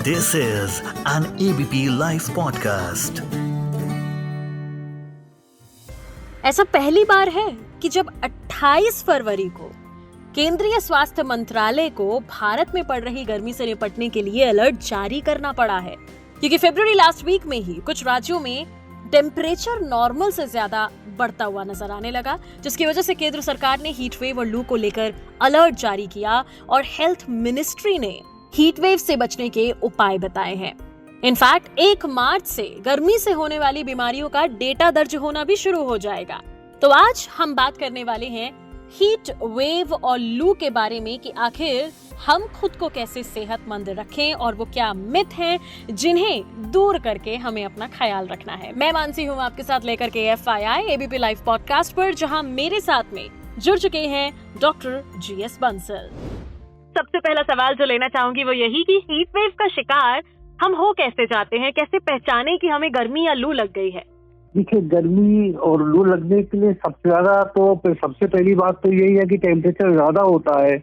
This is an ABP Life podcast. ऐसा पहली बार है कि जब 28 फरवरी को केंद्रीय स्वास्थ्य मंत्रालय को भारत में पड़ रही गर्मी से निपटने के लिए अलर्ट जारी करना पड़ा है, क्योंकि फरवरी लास्ट वीक में ही कुछ राज्यों में टेम्परेचर नॉर्मल से ज्यादा बढ़ता हुआ नजर आने लगा, जिसकी वजह से केंद्र सरकार ने हीट वेव और लू को लेकर अलर्ट जारी किया और हेल्थ मिनिस्ट्री ने हीट वेव से बचने के उपाय बताए हैं। इनफैक्ट 1 मार्च से गर्मी से होने वाली बीमारियों का डेटा दर्ज होना भी शुरू हो जाएगा। तो आज हम बात करने वाले हैं हीट वेव और लू के बारे में कि आखिर हम खुद को कैसे सेहतमंद रखें और वो क्या मिथ हैं जिन्हें दूर करके हमें अपना ख्याल रखना है। मैं मानसी हूँ आपके साथ लेकर के FII एबीपी लाइव पॉडकास्ट पर, जहां मेरे साथ में जुड़ चुके हैं डॉक्टर GS बंसल। सबसे पहला सवाल जो लेना चाहूंगी वो यही कि हीट वेव का शिकार हम हो कैसे जाते हैं, कैसे पहचाने कि हमें गर्मी या लू लग गई है? देखिए, गर्मी और लू लगने के लिए सबसे पहली बात तो यही है कि टेम्परेचर ज्यादा होता है,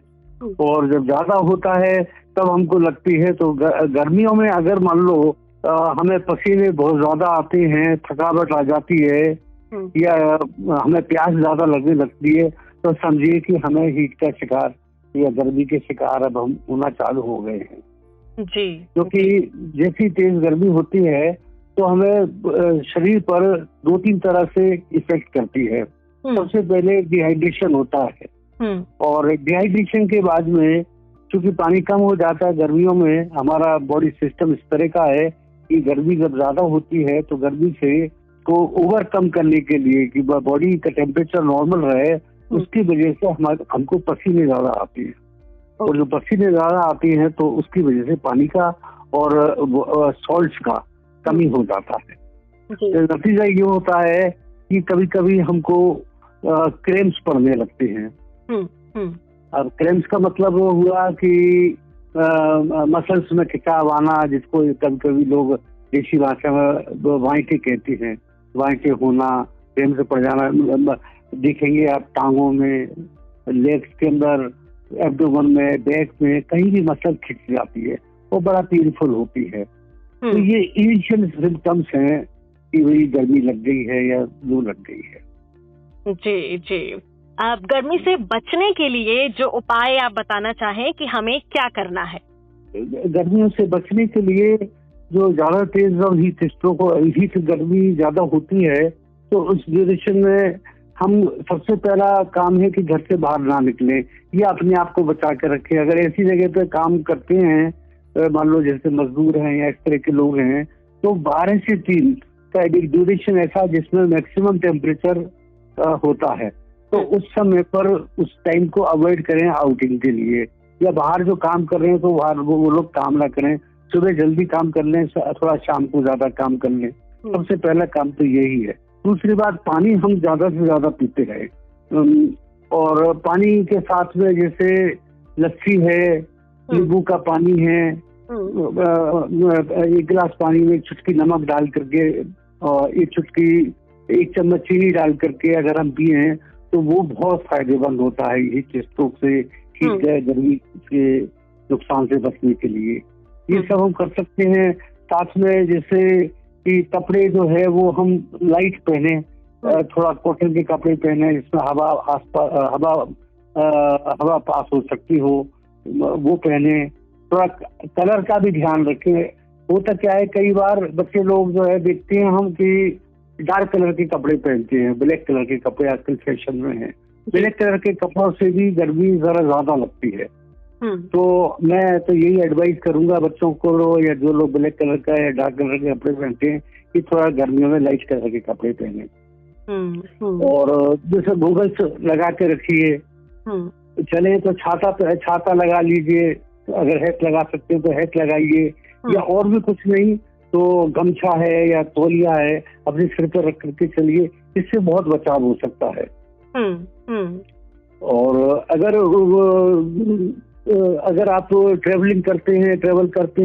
और जब ज्यादा होता है तब हमको लगती है। तो गर्मियों में अगर मान लो हमें पसीने बहुत ज्यादा आते हैं, थकावट आ जाती है या हमें प्यास ज्यादा लगने लगती है, तो समझिए कि हमें हीट का शिकार या गर्मी के शिकार अब हम होना चालू हो गए हैं जी। क्योंकि जैसी तेज गर्मी होती है तो हमें शरीर पर 2-3 तरह से इफेक्ट करती है। सबसे पहले डिहाइड्रेशन होता है, और डिहाइड्रेशन के बाद में चूंकि पानी कम हो जाता है गर्मियों में, हमारा बॉडी सिस्टम इस तरह का है कि गर्मी जब ज्यादा होती है तो गर्मी से को ओवरकम करने के लिए कि बॉडी का टेम्परेचर नॉर्मल रहे, उसकी वजह से हमको पसीने ज्यादा आती है, और जो पसीने ज्यादा आती हैं तो उसकी वजह से पानी का और सॉल्ट्स का कमी हो जाता है। तो नतीजा ये होता है कि कभी कभी हमको क्रैम्प्स पड़ने लगते हैं। अब क्रैम्प्स का मतलब हुआ कि मसल्स में खिंचाव आना, जिसको कभी कभी लोग देसी भाषा में वाइंटे कहते हैं, वाइंटे होना, क्रैम्प्स पड़ जाना। देखेंगे आप टांगों में, लेग्स के अंदर, एब्डोमेन में, बैक में, कहीं भी मसल खिंच जाती है, वो बड़ा पेनफुल होती है। तो ये इनिशियल सिम्टम्स हैं कि वही गर्मी लग गई है या लू लग गई है। जी जी। अब गर्मी से बचने के लिए जो उपाय आप बताना चाहें कि हमें क्या करना है? गर्मियों से बचने के लिए जो ज्यादा तेज हीट गर्मी ज्यादा होती है, तो उस ड्यूरेशन में हम सबसे पहला काम है कि घर से बाहर ना निकले या अपने आप को बचा के रखें। अगर ऐसी जगह पे काम करते हैं, मान लो जैसे मजदूर हैं या इस तरह के लोग हैं, तो 12 से 3 का एक ड्यूरेशन ऐसा जिसमें मैक्सिमम टेम्परेचर होता है, तो उस समय पर उस टाइम को अवॉइड करें आउटिंग के लिए, या बाहर जो काम कर रहे हैं तो बाहर वो लोग काम ना करें, सुबह जल्दी काम कर लें, थोड़ा शाम को ज्यादा काम कर लें। सबसे पहला काम तो यही है। दूसरी बात, पानी हम ज्यादा से ज्यादा पीते रहे, और पानी के साथ में जैसे लस्सी है, नींबू का पानी है, 1 गिलास पानी में चुटकी नमक डाल करके और 1 चम्मच चीनी डाल करके अगर हम पिए तो वो बहुत फायदेमंद होता है हीट स्ट्रोक से, हीट गर्मी के नुकसान से बचने के लिए। ये सब हम कर सकते हैं। साथ में जैसे कि कपड़े जो है वो हम लाइट पहने, थोड़ा कॉटन के कपड़े पहने जिसमें हवा पास हो सकती हो, वो पहने। थोड़ा कलर का भी ध्यान रखें। होता क्या है, कई बार बच्चे लोग जो है देखते हैं हम कि डार्क कलर के कपड़े पहनते हैं, ब्लैक कलर के कपड़े आजकल फैशन में हैं। ब्लैक कलर के कपड़ों से भी गर्मी जरा ज्यादा लगती है। तो मैं तो यही एडवाइस करूंगा बच्चों को, या जो लोग ब्लैक कलर का या डार्क कलर के कपड़े पहनते हैं, कि थोड़ा गर्मियों में लाइट कलर के कपड़े पहने। और जैसे गॉगल्स लगा के रखिए, चले तो छाता लगा लीजिए, अगर हैट लगा सकते हैं तो हैट लगाइए, या और भी कुछ नहीं तो गमछा है या तौलिया है अपने सिर पर रख करके चलिए, इससे बहुत बचाव हो सकता है। और अगर आप ट्रेवल करते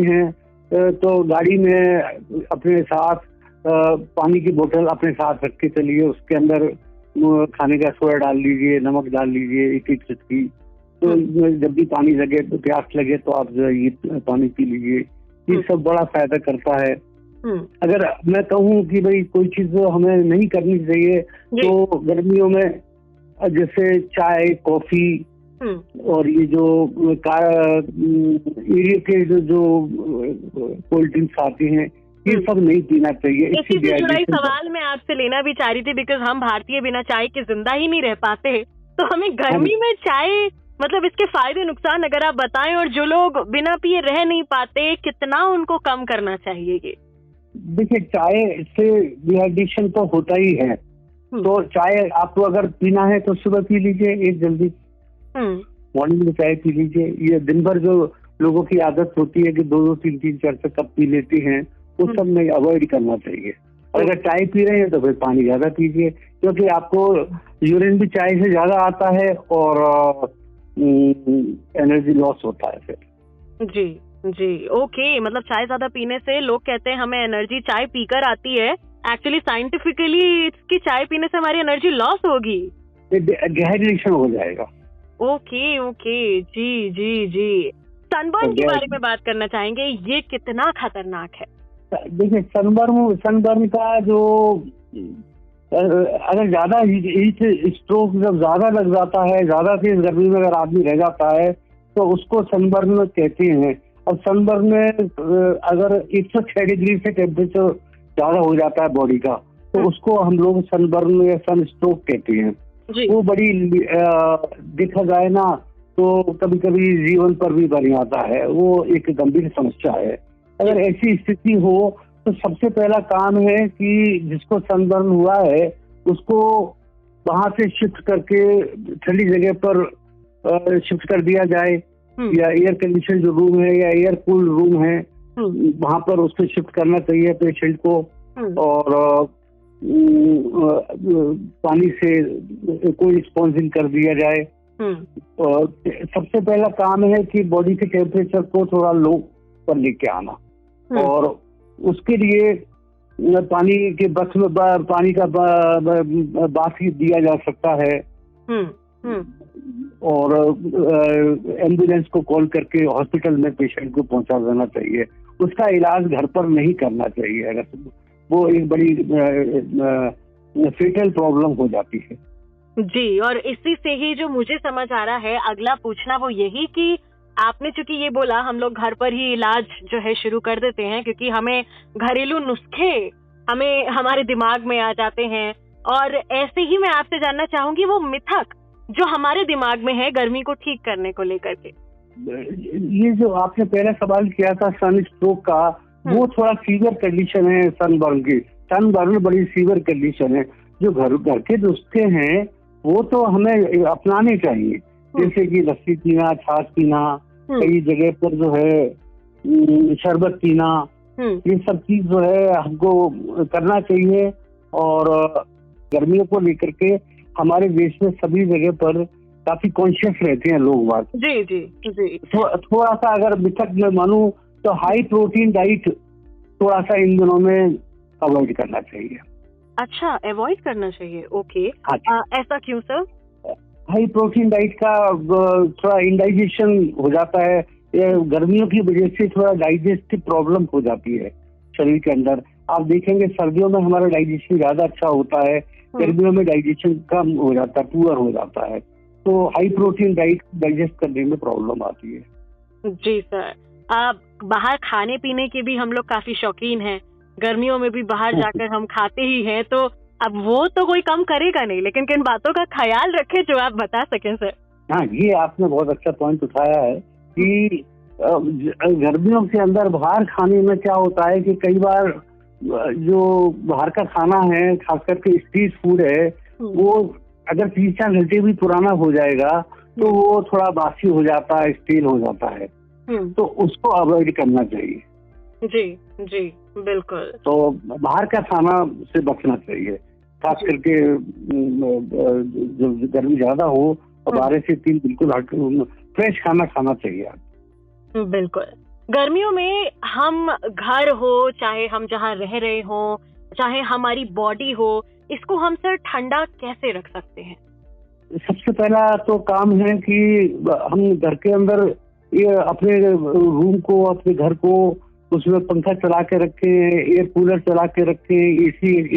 हैं तो गाड़ी में अपने साथ पानी की बोतल अपने साथ रख के चलिए, उसके अंदर खाने का सोडा डाल लीजिए, नमक डाल लीजिए, एक चुटकी। तो जब भी पानी लगे तो प्यास लगे तो आप ये पानी पी लीजिए। ये सब बड़ा फायदा करता है। अगर मैं कहूँ कि भाई कोई चीज हमें नहीं करनी चाहिए तो गर्मियों में जैसे चाय, कॉफी और ये जो एरिया के जो कोल्ड ड्रिंक्स आती हैं ये सब नहीं पीना चाहिए। इसी से जुड़ा ही सवाल मैं आपसे लेना भी चाह रही थी, बिकॉज हम भारतीय बिना चाय के जिंदा ही नहीं रह पाते, तो हमें गर्मी में चाय मतलब इसके फायदे नुकसान अगर आप बताएं, और जो लोग बिना पिए रह नहीं पाते कितना उनको कम करना चाहिए ये? देखिए, चाय से डिहाइड्रेशन तो होता ही है, तो चाय आपको अगर पीना है तो सुबह पी लीजिए एक जल्दी, मॉर्निंग में चाय पी लीजिए। ये दिन भर जो लोगों की आदत होती है कि 2-2, 3-3, 4 कप पी लेती हैं, वो सब में अवॉइड करना चाहिए। और अगर चाय पी रहे हैं तो फिर पानी ज्यादा पीजिए, क्योंकि आपको यूरिन भी चाय से ज्यादा आता है और एनर्जी लॉस होता है फिर। जी जी, ओके। मतलब चाय ज्यादा पीने से लोग कहते हैं हमें एनर्जी चाय पीकर आती है, एक्चुअली साइंटिफिकली इसकी चाय पीने से हमारी एनर्जी लॉस होगी, डिहाइड्रेशन हो जाएगा। ओके ओके, जी जी जी। सनबर्न के बारे में बात करना चाहेंगे, ये कितना खतरनाक है? देखिए, सनबर्न का जो अगर ज्यादा हीट स्ट्रोक जब ज्यादा लग जाता है, ज्यादा तेज गर्मी में अगर आदमी रह जाता है तो उसको सनबर्न कहते हैं। और सनबर्न में अगर 106 डिग्री से टेम्परेचर ज्यादा हो जाता है बॉडी का, तो उसको हम लोग सनबर्न या सन स्ट्रोक कहते हैं। वो बड़ी देखा जाए ना तो कभी कभी जीवन पर भी बन जाता है, वो एक गंभीर समस्या है। अगर ऐसी स्थिति हो तो सबसे पहला काम है कि जिसको सनबर्न हुआ है उसको वहां से शिफ्ट करके ठंडी जगह पर शिफ्ट कर दिया जाए, या एयर कंडीशन जो रूम है या एयर कूल रूम है वहां पर उसको शिफ्ट करना चाहिए पेशेंट को। और पानी से कोई स्पॉन्जिंग कर दिया जाए। और सबसे पहला काम है कि बॉडी के टेम्परेचर को थोड़ा लो पर लेके आना, और उसके लिए पानी के बक्स में पानी का बाथ दिया जा सकता है। और एम्बुलेंस को कॉल करके हॉस्पिटल में पेशेंट को पहुंचा देना चाहिए। उसका इलाज घर पर नहीं करना चाहिए, अगर वो एक बड़ी फेटल प्रॉब्लम हो जाती है। जी, और इसी से ही जो मुझे समझ आ रहा है अगला पूछना वो यही कि आपने चूंकि ये बोला हम लोग घर पर ही इलाज जो है शुरू कर देते हैं, क्योंकि हमें घरेलू नुस्खे हमें हमारे दिमाग में आ जाते हैं। और ऐसे ही मैं आपसे जानना चाहूंगी वो मिथक जो हमारे दिमाग में है गर्मी को ठीक करने को लेकर के। ये जो आपने पहला सवाल किया था सन स्ट्रोक का, वो थोड़ा सीवियर कंडीशन है सनबर्न की। सनबर्न बड़ी सीवियर कंडीशन है। जो घर के नुस्खे हैं वो तो हमें अपनाने चाहिए, जैसे कि लस्सी पीना, छाछ पीना, कई जगह पर जो है शरबत पीना, ये सब चीज जो है हमको करना चाहिए। और गर्मियों को लेकर के हमारे देश में सभी जगह पर काफी कॉन्शियस रहते हैं लोग बात। जी जी जी। थोड़ा सा अगर मिथक में मानूं तो हाई प्रोटीन डाइट थोड़ा सा इन दिनों में अवॉइड करना चाहिए। अच्छा, अवॉइड करना चाहिए, ओके। ऐसा क्यों सर? हाई प्रोटीन डाइट का थोड़ा इंडाइजेशन हो जाता है, गर्मियों की वजह से थोड़ा डाइजेस्टिव प्रॉब्लम हो जाती है शरीर के अंदर। आप देखेंगे सर्दियों में हमारा डाइजेशन ज्यादा अच्छा होता है, गर्मियों में डाइजेशन कम हो जाता है, पुअर हो जाता है। तो हाई प्रोटीन डाइट डाइजेस्ट करने में प्रॉब्लम आती है। जी सर। बाहर खाने पीने के भी हम लोग काफी शौकीन हैं, गर्मियों में भी बाहर जाकर हम खाते ही हैं, तो अब वो तो कोई कम करेगा नहीं, लेकिन किन बातों का ख्याल रखें जो आप बता सकें सर? हाँ, ये आपने बहुत अच्छा पॉइंट उठाया है कि गर्मियों के अंदर बाहर खाने में क्या होता है कि कई बार जो बाहर का खाना है, खास करके स्ट्रीट फूड है, वो अगर 3-4 घंटे भी पुराना हो जाएगा तो वो थोड़ा बासी हो जाता है, स्टील हो जाता है, तो उसको अवॉइड करना चाहिए। जी जी बिल्कुल। तो बाहर का खाना से बचना चाहिए, खास करके जब गर्मी ज्यादा हो तो 12 से 3 बिल्कुल फ्रेश खाना खाना चाहिए। बिल्कुल। गर्मियों में हम घर हो, चाहे हम जहाँ रह रहे हो, चाहे हमारी बॉडी हो, इसको हम सर ठंडा कैसे रख सकते हैं? सबसे पहला तो काम है कि हम घर के अंदर ये अपने रूम को, अपने घर को उसमें पंखा चला के रखें, एयर कूलर चला के रखें,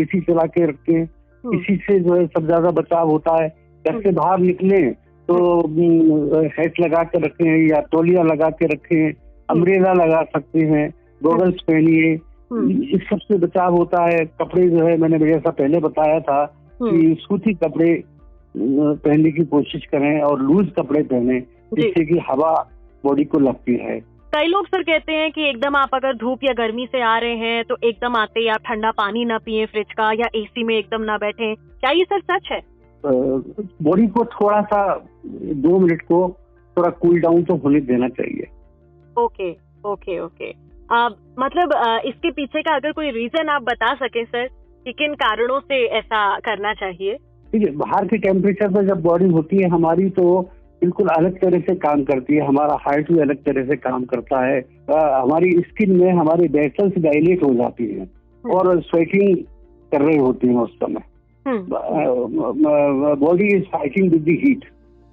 एसी चला के रखें। इसी से जो है सब ज्यादा बचाव होता है। घर से बाहर निकले तो हैट लगा के रखें या तौलिया लगा के रखें, अम्ब्रेला लगा सकते हैं, गॉगल्स पहनिए, इस सबसे बचाव होता है। कपड़े जो है मैंने जैसा पहले बताया था कि सूती कपड़े पहनने की कोशिश करें और लूज कपड़े पहने, जिससे कि हवा बॉडी को लगती है। कई लोग सर कहते हैं कि एकदम आप अगर धूप या गर्मी से आ रहे हैं तो एकदम आते ही आप ठंडा पानी ना पिए फ्रिज का, या एसी में एकदम ना बैठें, क्या ये सर सच है? बॉडी को थोड़ा सा 2 मिनट को थोड़ा कूल डाउन तो होने देना चाहिए। Okay okay okay. मतलब इसके पीछे का अगर कोई रीजन आप बता सकें सर कि किन कारणों से ऐसा करना चाहिए? देखिए, बाहर के टेम्परेचर पर जब बॉडी होती है हमारी तो बिल्कुल अलग तरह से काम करती है, हमारा हार्ट भी अलग तरह से काम करता है, हमारी स्किन में हमारे वेसल्स डायलेट हो जाती हैं और स्वेटिंग कर रही होती है उस समय। Body is fighting with the heat,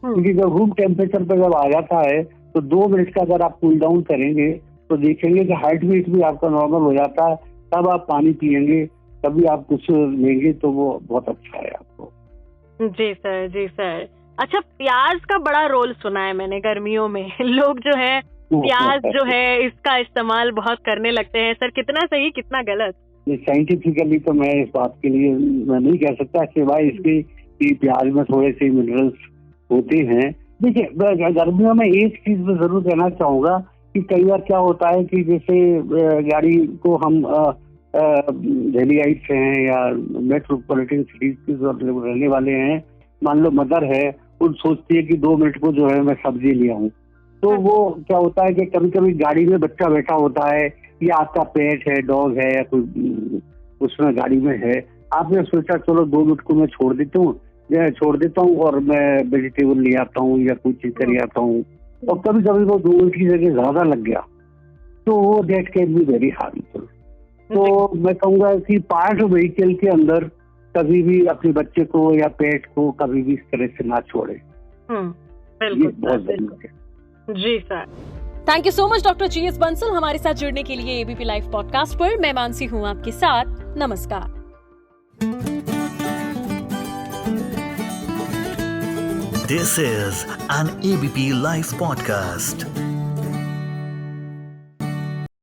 क्योंकि जब रूम टेम्परेचर पर जब आ जाता है तो 2 मिनट का अगर आप कूल डाउन करेंगे तो देखेंगे कि हार्ट बीट भी आपका नॉर्मल हो जाता है। तब आप पानी पियेंगे, तभी आप कुछ लेंगे तो वो बहुत अच्छा है आपको। जी सर, जी सर। अच्छा, प्याज का बड़ा रोल सुना है मैंने गर्मियों में। लोग जो है प्याज जो है इसका इस्तेमाल बहुत करने लगते हैं। सर कितना सही कितना गलत? साइंटिफिकली तो मैं इस बात के लिए मैं नहीं कह सकता, सिवाय इसके कि प्याज में थोड़े से मिनरल्स होते हैं। देखिए, गर्मियों में एक चीज में जरूर कहना चाहूंगा कि कई बार क्या होता है कि जैसे गाड़ी को हम दिल्लीइट्स हैं या मेट्रोपॉलिटन सिटीज के जो रहने वाले हैं, मान लो मदर है, वो सोचती है कि 2 मिनट को जो है मैं सब्जी ले आऊं, तो वो क्या होता है कि कभी कभी गाड़ी में बच्चा बैठा होता है या आपका पेट है, डॉग है या कोई उसमें गाड़ी में है, आपने सोचा चलो 2 मिनट को मैं छोड़ देता हूँ और मैं वेजिटेबल ले आता हूँ या कोई चीज कर आता हूँ, और कभी कभी वो 2 मिनट की जगह ज्यादा लग गया तो वो that can be very harmful. तो मैं कहूँगा कि पार्ट व्हीकल के अंदर कभी भी अपने बच्चे को या पेट को कभी भी इस तरह से ना छोड़े। बिल्कुल, बहुत जरूरी है। जी sir, thank you so much doctor GS Bansal हमारे साथ जुड़ने के लिए एबीपी लाइव पॉडकास्ट पर। मैं मानसी हूँ आपके साथ, नमस्कार। This is an ABP Live podcast.